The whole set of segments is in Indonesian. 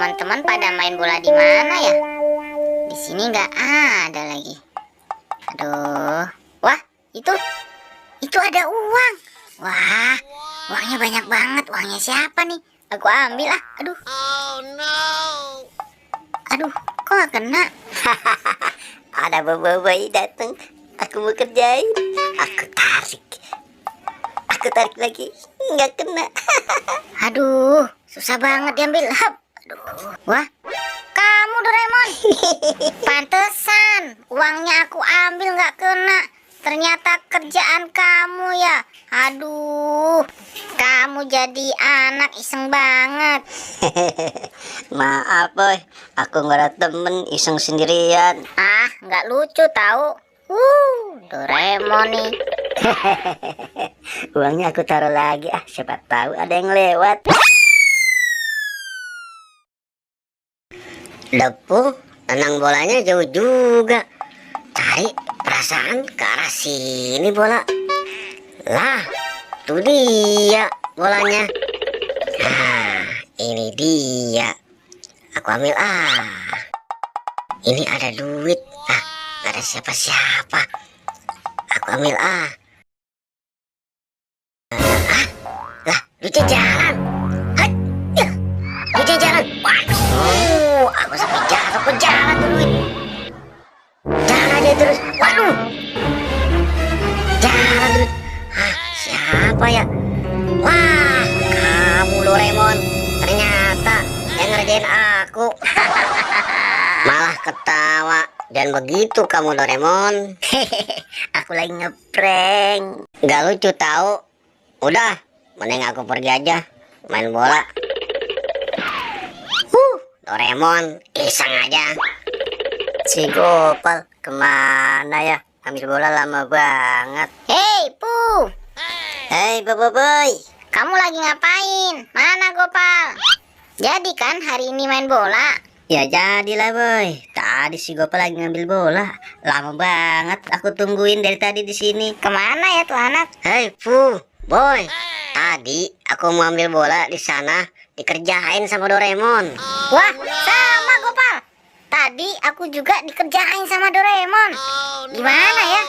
teman-teman pada main bola di mana ya? Di sini nggak ada lagi. Aduh, wah itu ada uang. Wah, uangnya banyak banget. Uangnya siapa nih? Aku ambil ah. Aduh. Oh no. Aduh, kok nggak kena? Ada bayi datang. Aku mau kerjain. Aku tarik lagi. Nggak kena. Aduh, susah banget diambil. Hap. Aduh. Wah, kamu Doraemon. Pantesan uangnya aku ambil nggak kena. Ternyata kerjaan kamu ya. Aduh, kamu jadi anak iseng banget. Maaf boy, aku nggak ada temen, iseng sendirian. Ah, nggak lucu tahu. Doraemon nih. Uangnya aku taruh lagi ah, siapa tahu ada yang lewat. Depu, tenang bolanya jauh juga. Cari perasaan ke arah sini bola. Lah, tuh dia bolanya. Nah, ini dia. Aku ambil ah. Ini ada duit. Ah, gak ada siapa-siapa. Aku ambil ah. Lah, duitnya jalan. Hai, ya. Duitnya jalan. Waduh, aku sampai jatuh ke jalan tuh duit. Jalan aja terus. Waduh. Jalan terus. Hah, siapa ya? Wah, kamu Doraemon. Ternyata yang ngerjain aku. Malah ketawa. Dan begitu kamu Doraemon. Aku lagi ngeprank. Gak lucu tahu. Udah, mending aku pergi aja main bola. Doraemon iseng aja. Si Gopal kemana ya? Ambil bola lama banget. Hei, Pu. Hei boy. Kamu lagi ngapain? Mana Gopal? Jadi kan hari ini main bola? Ya jadilah boy. Tadi si Gopal lagi ngambil bola. Lama banget aku tungguin dari tadi di sini. Kemana ya tuh anak? Hei Pu, boy. Tadi aku mau ambil bola di sana, dikerjain sama Doraemon. Wah, sama Gopal. Tadi aku juga dikerjain sama Doraemon. Gimana ya?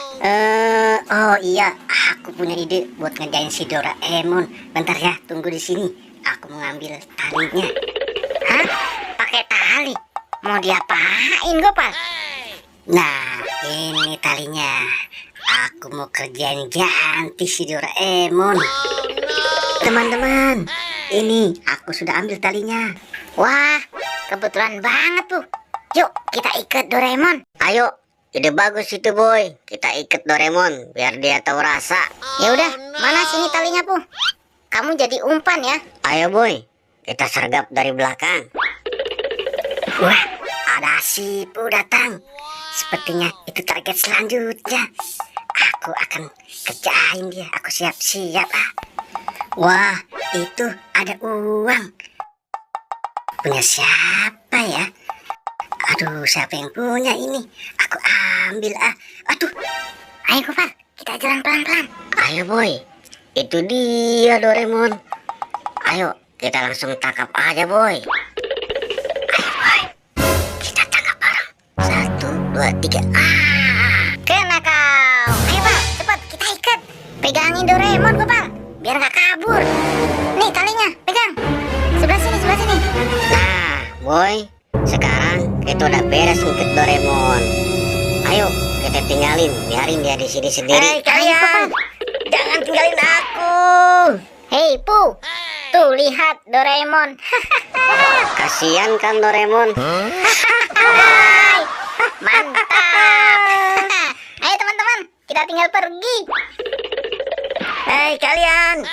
Oh iya, aku punya ide buat ngerjain si Doraemon. Bentar ya, tunggu di sini. Aku mau ngambil talinya. Hah? Pakai tali? Mau diapain Gopal? Nah, ini talinya. Aku mau kerjain ganti si Doraemon. Teman-teman, ini aku sudah ambil talinya. Wah, kebetulan banget tuh. Yuk, kita ikat Doraemon. Ayo, ide bagus itu boy. Kita ikat Doraemon biar dia tahu rasa. Ya udah, mana sini talinya Pu? Kamu jadi umpan ya. Ayo boy, kita sergap dari belakang. Wah, ada si Pu datang. Sepertinya itu target selanjutnya. Aku akan kerjain dia. Aku siap-siap ah. Wah, itu ada uang. Punya siapa ya? Aduh, siapa yang punya ini? Aku ambil ah. Aduh. Ayo Gopal, kita jalan pelan-pelan. Ayo boy. Itu dia Doraemon. Ayo, kita langsung tangkap aja boy. Ayo boy. Kita tangkap bareng. 1, 2, 3. Ah. Kena kau. Ayo Pak, cepat kita ikat. Pegangin Doraemon Gopal, biar nggak kabur. Nih talinya, pegang. Sebelah sini, sebelah sini. Nah, boy. Sekarang kita udah beres ngikut Doraemon. Ayo, kita tinggalin. Biarin dia di sini sendiri. Hei kalian, Jangan tinggalin aku. hei Pu, tuh lihat Doraemon. Kasian kan Doraemon. Hai, mantap. Ayo teman-teman, kita tinggal pergi. Hei kalian,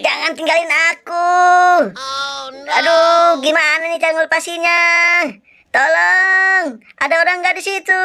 jangan tinggalin aku. Aduh, gimana nih cara ngelepasinnya? Tolong, ada orang nggak di situ?